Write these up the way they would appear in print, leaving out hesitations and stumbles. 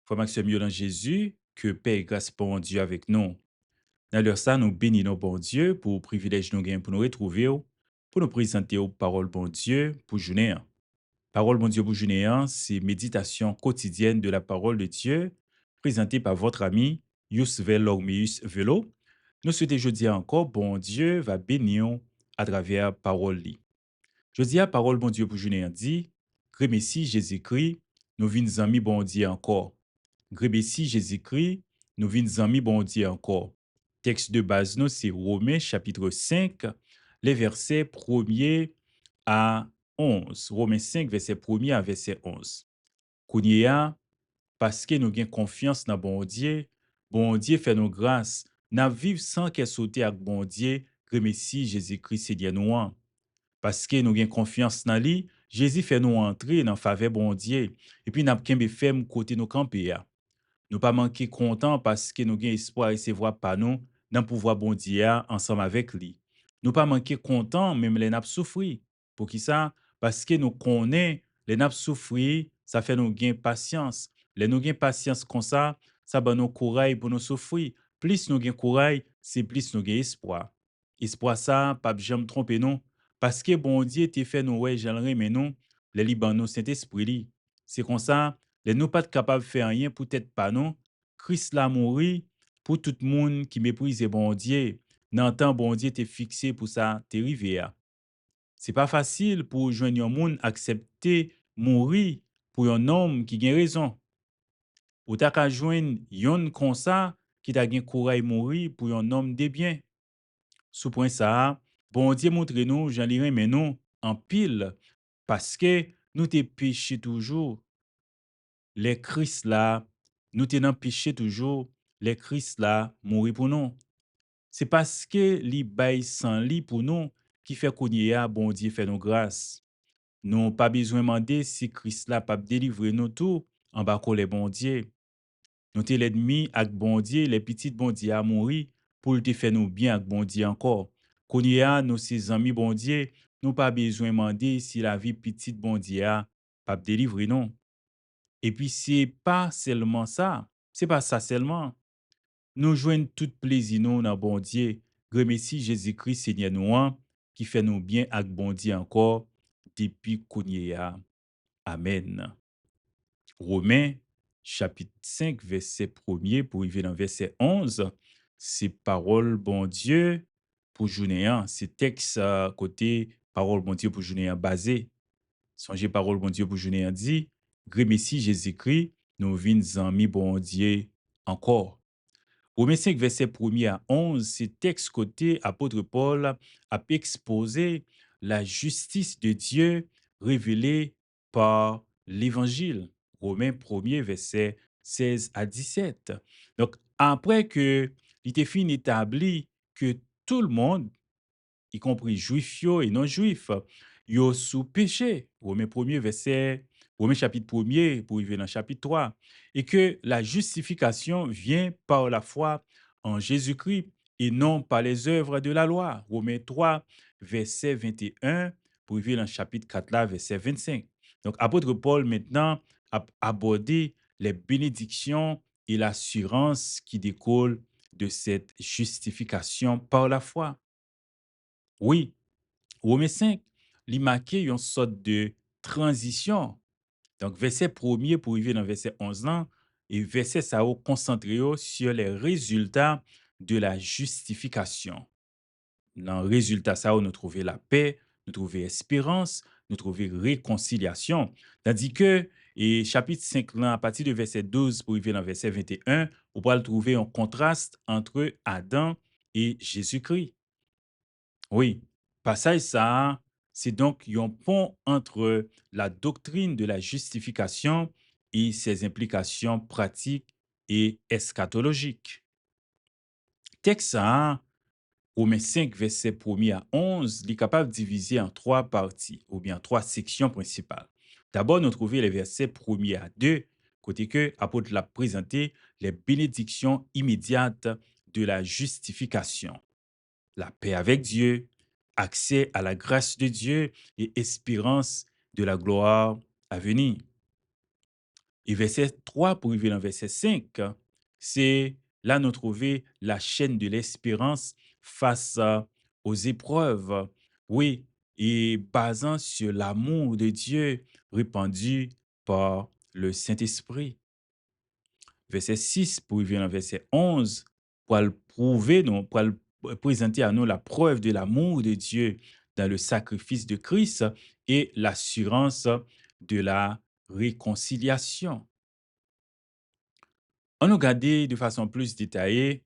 Frère Maxime, yo dans Jésus, que paix et grâce pour Dieu avec nous. Dans leur ça, nous bénissons bon Dieu pour le privilège nous gagnons pour nous retrouver, pour nous présenter aux paroles bon Dieu pour journée. Parole bon Dieu pour journée, c'est méditation quotidienne de la parole de Dieu, présentée par votre ami Yousvel Lormius Velo. Nous souhaitons jeudi encore, bon Dieu va bénir à travers parole li. Jeudi à parole bon Dieu pour journée dit, Messie Jésus-Christ, nous vînes amis bon Dieu encore. Messie Jésus-Christ, nous vînes amis bon Dieu encore. Texte de base, nous, c'est Romains chapitre 5, les versets 1er à 11. Romains 5, verset 1er à verset 11. Kounia, parce que nous avons confiance dans bon Dieu fait nos grâces, n'a vivre sans qu'elle saute avec bon Dieu, Messie Jésus-Christ, Seigneur nous. Parce que nous avons confiance dans lui, Jésus fait nous entrer dans la faveur bon Dieu. Et puis, nous avons fait côté nos camper. Nous pas manquer content parce que nous avons espoir de recevoir par nous dans le pouvoir bon Dieu ensemble avec lui. Nous pas manquer content même les n'a souffrir. Pour qui ça? Parce que nous connaissons les n'a souffrir, ça fait nous gain patience. Les nous gain patience comme ça ba nous courage pour nous souffrir. Plus nous gain courage, c'est plus nous gain espoir. Espoir ça, pas jamais tromper nous parce que bon Dieu te fait nous ouais, j'aimerais mais nous les Libanon Saint-Esprit li. C'est comme ça les nous pas capables de faire rien, peut-être pas nous. Christ l'a mouru pour tout le monde qui méprise bon Dieu. Dans le temps, bon Dieu t'est fixé pour ça, t'es arrivé. C'est pas facile pour joindre un monde accepter mourir pour un homme qui a raison. Ou t'as qu'à joindre yon comme ça qui t'a gen courage mourir pour un homme de bien. Sous point ça, bon Dieu montre nous, j'en lirai mais nous en pile parce que nous t'es péché toujours les Christ là, nous tenons péché toujours, les Christ là, mourir pour nous. C'est parce que li bail sans li pour nous qui fait qu'on y a, bon Dieu fait nos grâces. Nous n'avons pas besoin de demander si Christ là pas délivrer nous tout en bas les bon Dieu. Nous sommes l'ennemi avec bon Dieu, les petits bon Dieu à mourir pour te faire nous bien avec bon Dieu encore. Qu'on y a, nous ses amis bon Dieu, nous pas besoin de demander si la vie petite bon Dieu a pas délivrer non. Et puis, c'est pas ça seulement. Nous joignons tout plaisir nous dans bon Dieu. Remercie Jésus-Christ, Seigneur nous, qui fait nous bien avec bon Dieu encore, depuis qu'on y est. Amen. Romains, chapitre 5, verset 1er, pour arriver dans verset 11, c'est parole bon Dieu pour journée. C'est texte côté parole bon Dieu pour journée basé. Songez parole bon Dieu pour journée dit, Messie Jésus-Christ, nous vînes amis bon Dieu encore. Romains 5, verset 1er à 11, c'est texte côté apôtre Paul a exposé la justice de Dieu révélée par l'évangile. Romains 1er, verset 16 à 17. Donc, après que il était fini établi que tout le monde y compris juifs yo et non-juifs, yo sous péché. Romains chapitre 1er pour arriver dans chapitre 3. Et que la justification vient par la foi en Jésus-Christ et non par les œuvres de la loi. Romains 3, verset 21 pour arriver dans chapitre 4 là, verset 25. Donc, apôtre Paul maintenant a abordé les bénédictions et l'assurance qui découlent de cette justification par la foi. Oui, Romains 5, il marque une sorte de transition. Donc, verset premier pour arriver dans verset 11 là, et verset ça va concentrer sur les résultats de la justification. Dans le résultat, ça, nous trouvons la paix, nous trouvons espérance, nous trouvons réconciliation. Tandis que, et chapitre 5, là, à partir de verset 12 pour arriver dans verset 21, on va trouver un contraste entre Adam et Jésus-Christ. Oui, passage ça, c'est donc un pont entre la doctrine de la justification et ses implications pratiques et eschatologiques. Texte ça, Romains 5, verset 1er à 11, il est capable de diviser en trois parties, ou bien trois sections principales. D'abord, nous trouvons les versets 1er à 2, côté que l'apôtre l'a présenté les bénédictions immédiates de la justification. La paix avec Dieu, accès à la grâce de Dieu et espérance de la gloire à venir. Et verset 3 pour arriver dans verset 5, c'est là nous trouver la chaîne de l'espérance face aux épreuves. Oui, et basant sur l'amour de Dieu répandu par le Saint-Esprit. Verset 6 pour arriver dans verset 11, pour le prouver, non, pour le présenter à nous la preuve de l'amour de Dieu dans le sacrifice de Christ et l'assurance de la réconciliation. On a regardé de façon plus détaillée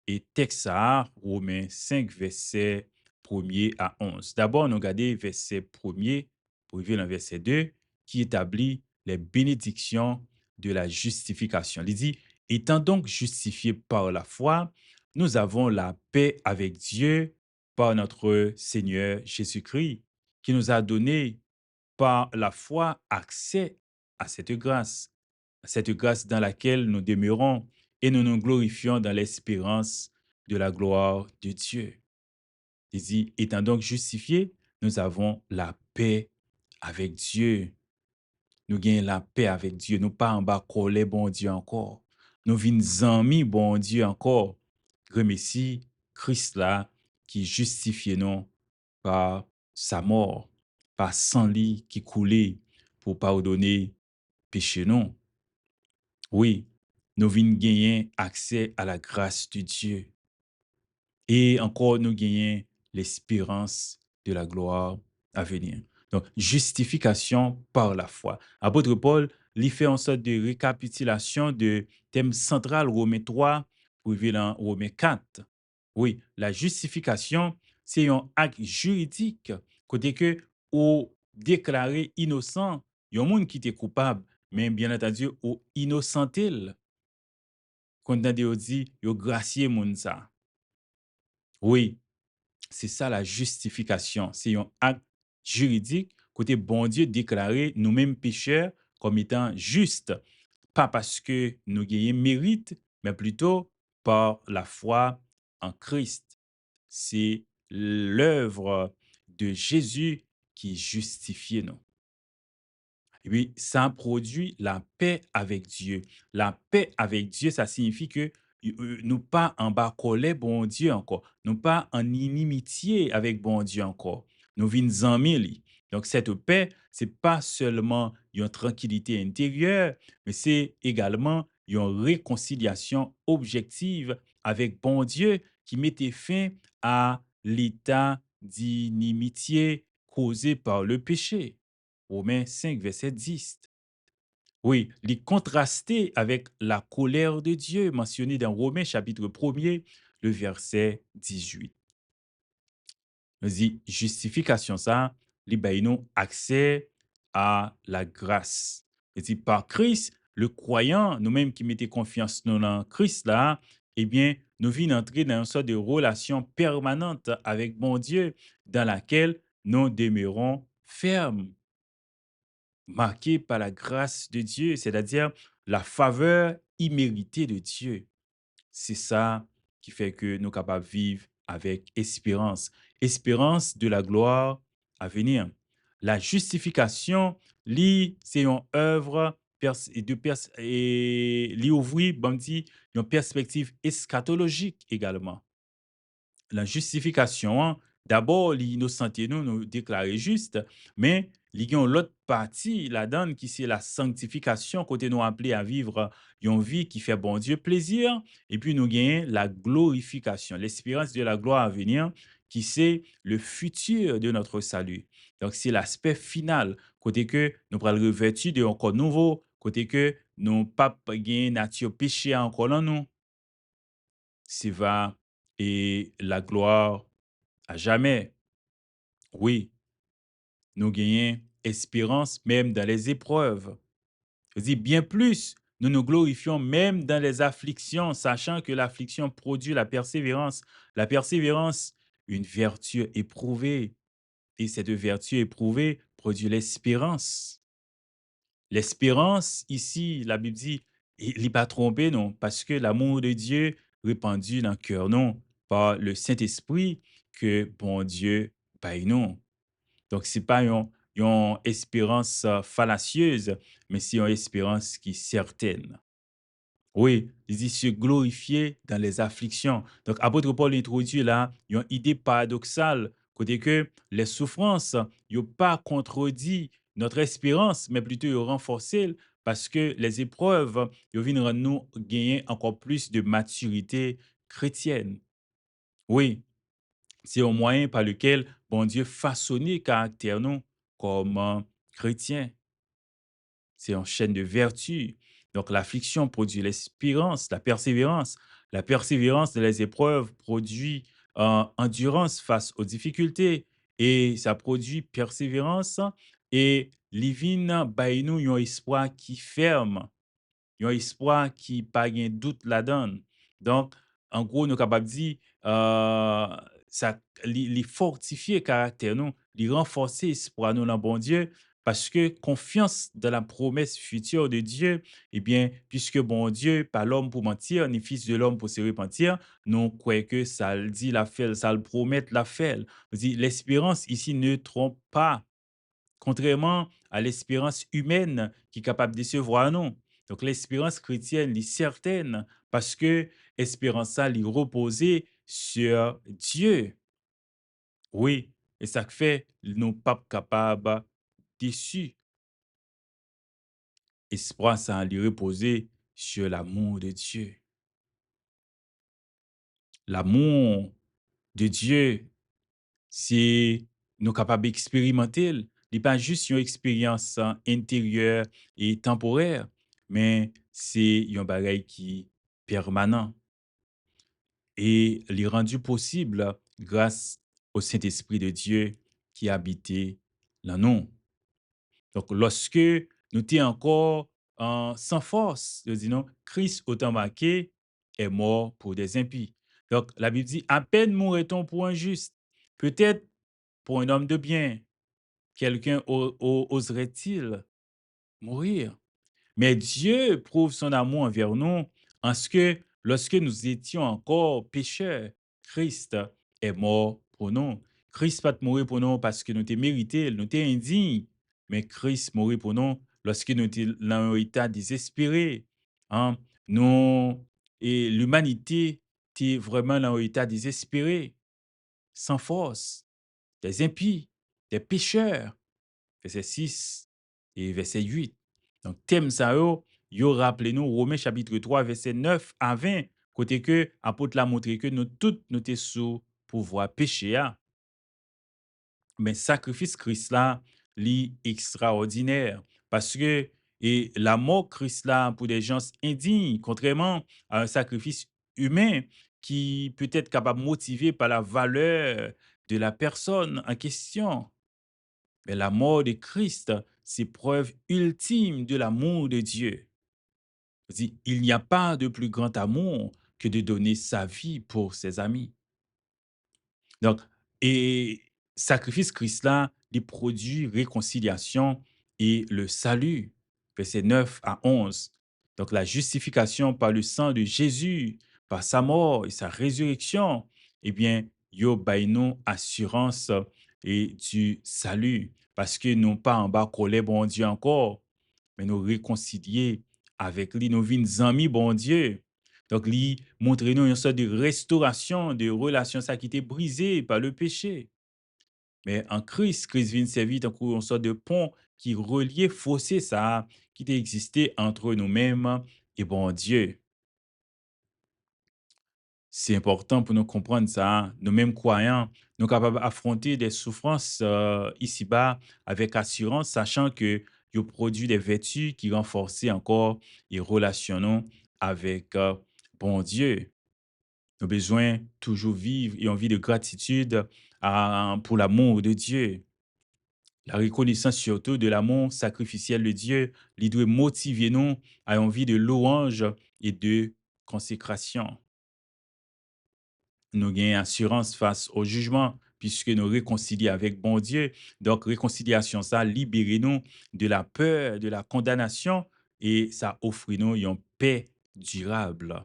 et texte ça, Romains 5, verset 1er à 11. D'abord, on a regardé verset 1er pour arriver dans verset 2 qui établit les bénédictions de la justification. Il dit, étant donc justifiés par la foi, nous avons la paix avec Dieu par notre Seigneur Jésus-Christ, qui nous a donné par la foi accès à cette grâce dans laquelle nous demeurons et nous nous glorifions dans l'espérance de la gloire de Dieu. Il dit, étant donc justifiés, nous avons la paix avec Dieu. Nous gagnons la paix avec Dieu. Nous pas en bas coller bon Dieu encore. Nous venons amis bon Dieu encore. Remercie Christ là qui justifie nous par sa mort, par son lit qui coulait pour pardonner péché nous. Oui, nous venons gagner accès à la grâce de Dieu. Et encore, nous gagnons l'espérance de la gloire à venir. Donc, justification par la foi. Apôtre Paul, il fait en sorte de récapitulation de thème central Romains 3 pour arriver dans Romains 4. Oui, la justification, c'est un acte juridique côté que ou déclaré innocent, il y a un monde qui était coupable, mais bien entendu, ou innocentel. Quand on dit, yo gracier moun ça. Oui, c'est ça la justification. C'est un acte juridique côté bon Dieu déclaré nous-mêmes pécheurs comme étant justes, pas parce que nous gagnons mérite, mais plutôt par la foi en Christ. C'est l'œuvre de Jésus qui justifie nous. Et puis, ça produit la paix avec Dieu. La paix avec Dieu, ça signifie que nous pas en bas colère bon Dieu encore. Nous pas en inimitié avec bon Dieu encore. Nous vînes en mille. Donc, cette paix, c'est pas seulement une tranquillité intérieure, mais c'est également une réconciliation objective avec bon Dieu qui mettait fin à l'état d'inimitié causé par le péché. Romains 5, verset 10. Oui, les contrasté avec la colère de Dieu mentionnée dans Romains chapitre 1er, le verset 18. Nous dit justification ça, li bay nous accès à la grâce. Et dit par Christ, le croyant, nous-mêmes qui mettons confiance dans Christ là, eh bien, nous venons entrer dans une sorte de relation permanente avec mon Dieu dans laquelle nous demeurons fermes marqué par la grâce de Dieu, c'est-à-dire la faveur imméritée de Dieu. C'est ça qui fait que nous sommes capables de vivre avec espérance. Espérance de la gloire à venir. La justification, c'est une œuvre et ouvrir une perspective eschatologique également. La justification, hein, d'abord, l'innocenté nous déclarer juste, mais il y a l'autre partie là-dedans qui c'est la sanctification, côté nous appelés à vivre une vie qui fait bon Dieu plaisir, et puis nous gagnons la glorification, l'espérance de la gloire à venir, qui c'est le futur de notre salut. Donc, c'est l'aspect final, côté que nous prenons revêtu de encore nouveau, côté que nous pas gagner nature péché encore dans nous. C'est va et la gloire à jamais. Oui, nous gagnons espérance même dans les épreuves. Je dis bien plus, nous nous glorifions même dans les afflictions, sachant que l'affliction produit la persévérance. La persévérance, une vertu éprouvée. Et cette vertu éprouvée produit l'espérance. L'espérance, ici, la Bible dit, il n'est pas trompé, non, parce que l'amour de Dieu répandu dans le cœur, non, par le Saint-Esprit, que bon Dieu paye, non. Donc, ce n'est pas une espérance fallacieuse, mais c'est une espérance qui est certaine. Oui, il dit se glorifier dans les afflictions. Donc, apôtre Paul introduit là une idée paradoxale, côté que les souffrances, n'ont pas contredit notre espérance, mais plutôt ils renforcé parce que les épreuves, ils viennent rendre nous gagner encore plus de maturité chrétienne. Oui, c'est un moyen par lequel bon Dieu façonné caractère nous comme chrétiens. C'est une chaîne de vertu. Donc, l'affliction produit l'espérance, la persévérance. La persévérance de les épreuves produit endurance face aux difficultés. Et ça produit persévérance et livine by nous un espoir qui ferme, un espoir qui pas gen doute la donne. Donc, en gros, nous capable dire, ça li fortifier caractère nous, li renforcer espoir nous dans bon Dieu, parce que confiance dans la promesse future de Dieu, eh bien, puisque bon Dieu, pas l'homme pour mentir, ni fils de l'homme pour se repentir, nous croyons que ça le dit la fait, ça le promet la fait. L'espérance ici ne trompe pas. Contrairement à l'espérance humaine qui est capable de décevoir nous. Donc l'espérance chrétienne est certaine parce que l'espérance ça est reposée sur Dieu. Oui, et ça fait nous pas capables déçus. Espoir ça est reposé sur l'amour de Dieu. L'amour de Dieu, c'est nous capables d'expérimenter. Il n'est pas juste une expérience intérieure et temporaire, mais c'est un bagage qui est permanent et il est rendu possible grâce au Saint-Esprit de Dieu qui habitait en nous. Donc, lorsque nous étions encore sans force, nous disons, Christ, autant marqué, est mort pour des impies. Donc, la Bible dit, à peine mourrait-on pour un juste. Peut-être pour un homme de bien, quelqu'un oserait-il mourir? Mais Dieu prouve son amour envers nous en ce que lorsque nous étions encore pécheurs, Christ est mort pour nous. Christ pas mourir pour nous parce que nous étions mérités, nous étions indignes, mais Christ mourir pour nous lorsque nous étions dans un état désespéré. Hein. Nous, et l'humanité était vraiment dans un état désespéré, sans force, des impies, des pécheurs. Verset 6 et verset 8. Donc, thème ça, yo rappelez-nous, Romains chapitre 3, verset 9 à 20, côté que apôtre l'a montré que nous tous nous sommes sous pouvoir péché. Mais sacrifice Christ là, li extraordinaire. Parce que et la mort Christ là pour des gens indignes, contrairement à un sacrifice humain qui peut être capable motivé par la valeur de la personne en question. Mais la mort de Christ, c'est preuve ultime de l'amour de Dieu. Il n'y a pas de plus grand amour que de donner sa vie pour ses amis. Donc, et sacrifice Christ là, il produit réconciliation et le salut. Versets 9 à 11. Donc, la justification par le sang de Jésus, par sa mort et sa résurrection, eh bien, yo bay nous assurance et du salut. Parce que nous pas en bas coller bon Dieu encore, mais nous réconcilier avec lui, nous vînes amis bon Dieu. Donc, lui montre nous une sorte de restauration de relations ça qui était brisée par le péché. Mais en Christ, Christ vient servir tant une sorte de pont qui reliait fossé ça qui était existé entre nous-mêmes et bon Dieu. C'est important pour nous comprendre ça. Nous-mêmes croyants, nous sommes capables d'affronter des souffrances ici-bas avec assurance, sachant que ils produit des vertus qui renforcent encore les relations avec bon Dieu. Nous avons besoin toujours vivre et envie de gratitude pour l'amour de Dieu. La reconnaissance surtout de l'amour sacrificiel de Dieu, il doit motiver nous à envie de louange et de consécration. Nous gagnons assurance face au jugement puisque nous réconcilions avec bon Dieu. Donc, réconciliation, ça libère nous de la peur, de la condamnation et ça offre nous une paix durable.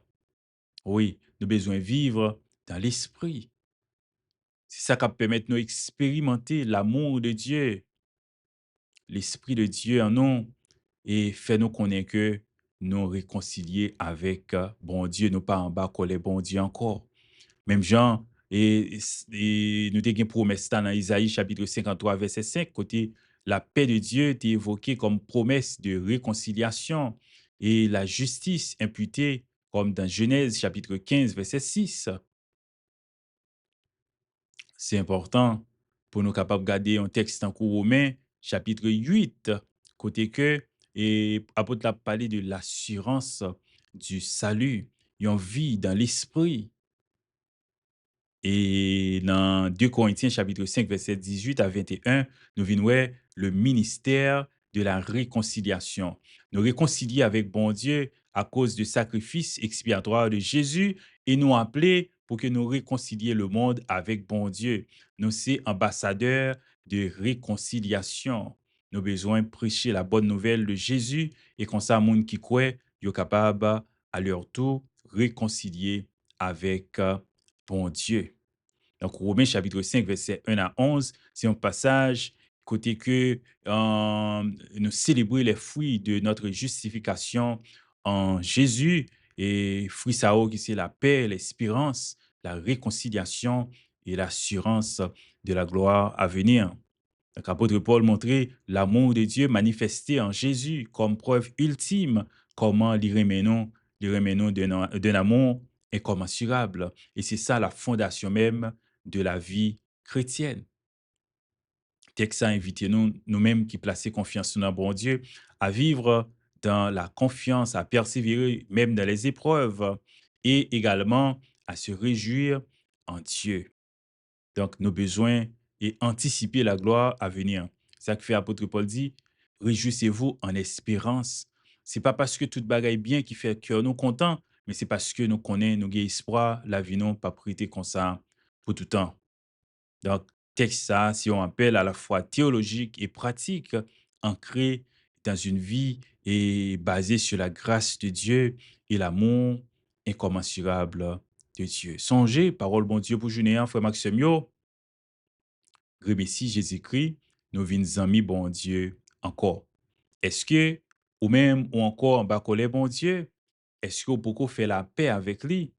Oui, nous avons besoin de vivre dans l'esprit. C'est ça qui permet de nous expérimenter l'amour de Dieu. l'Esprit de Dieu en nous et fait nous connaître que nous réconcilier avec bon Dieu, nous pas en bas coller bon Dieu encore. Même Jean, et nous avons une promesse dans Isaïe chapitre 53, verset 5, côté la paix de Dieu est évoquée comme promesse de réconciliation et la justice imputée comme dans Genèse chapitre 15, verset 6. C'est important pour nous capables de garder un texte en cours Romain, chapitre 8, côté que, et apôtre a parlé de l'assurance du salut, une vie dans l'esprit. Et dans 2 Corinthiens chapitre 5, verset 18 à 21, nous venons voir le ministère de la réconciliation. Nous réconcilier avec bon Dieu à cause du sacrifice expiatoire de Jésus et nous appeler pour que nous réconcilier le monde avec bon Dieu. Nous sommes ambassadeurs de réconciliation. Nous avons besoin de prêcher la bonne nouvelle de Jésus et comme ça, monde qui croit, est capable à leur tour réconcilier avec bon Dieu. Donc, Romains chapitre 5, verset 1 à 11, c'est un passage côté que nous célébrer les fruits de notre justification en Jésus et fruits ça qui c'est la paix, l'espérance, la réconciliation et l'assurance de la gloire à venir. Donc, l'apôtre Paul montrait l'amour de Dieu manifesté en Jésus comme preuve ultime comment l'irréménons d'un amour incommensurable. Et c'est ça la fondation même de la vie chrétienne. Texte a invité nous-mêmes qui plaçons confiance dans bon Dieu à vivre dans la confiance, à persévérer même dans les épreuves et également à se réjouir en Dieu. Donc, nos besoins et anticiper la gloire à venir. C'est ça que fait apôtre Paul dit, réjouissez-vous en espérance. C'est pas parce que tout bagaille bien qui fait que nous content, mais c'est parce que nous connaissons, nous avons espoir, la vie non pas prêter comme ça pour tout temps. Donc, texte ça, si on appelle à la fois théologique et pratique, ancré dans une vie et basé sur la grâce de Dieu et l'amour incommensurable de Dieu. Songez, parole bon Dieu pour Junéen, frère Maxime, yo, remercie Jésus-Christ, nous venons amis bon Dieu encore. Est-ce que, ou même, ou encore, en bas bon Dieu, est-ce que vous pouvez faire la paix avec lui?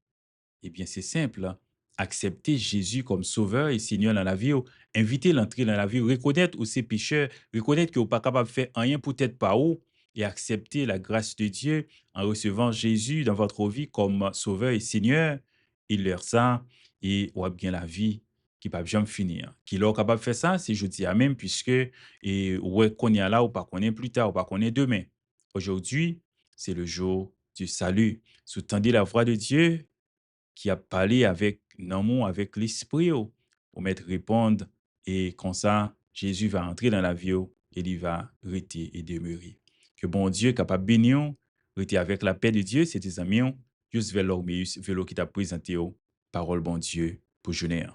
Eh bien, c'est simple, hein. Accepter Jésus comme sauveur et Seigneur dans la vie, ou inviter l'entrée dans la vie, reconnaître où c'est pécheur, reconnaître que vous pas capable de faire rien peut-être pas où, et accepter la grâce de Dieu en recevant Jésus dans votre vie comme sauveur et Seigneur, il leur ça, et ou bien la vie qui va jamais finir. Qui leur capable de faire ça, c'est je dis à même, puisque, et ouais, qu'on y a là, ou pas qu'on est plus tard, ou pas qu'on est demain. Aujourd'hui, c'est le jour du salut. Sous-tendez la voix de Dieu, qui a parlé avec l'amour, avec l'esprit, pour mettre répondre. Et comme ça, Jésus va entrer dans la vie et il va rester et demeurer. Que bon Dieu capable de bénir, rester avec la paix de Dieu, c'est tes amis, juste vers l'ormeus, vers qui t'a présenté, parole bon Dieu, pour jeûner.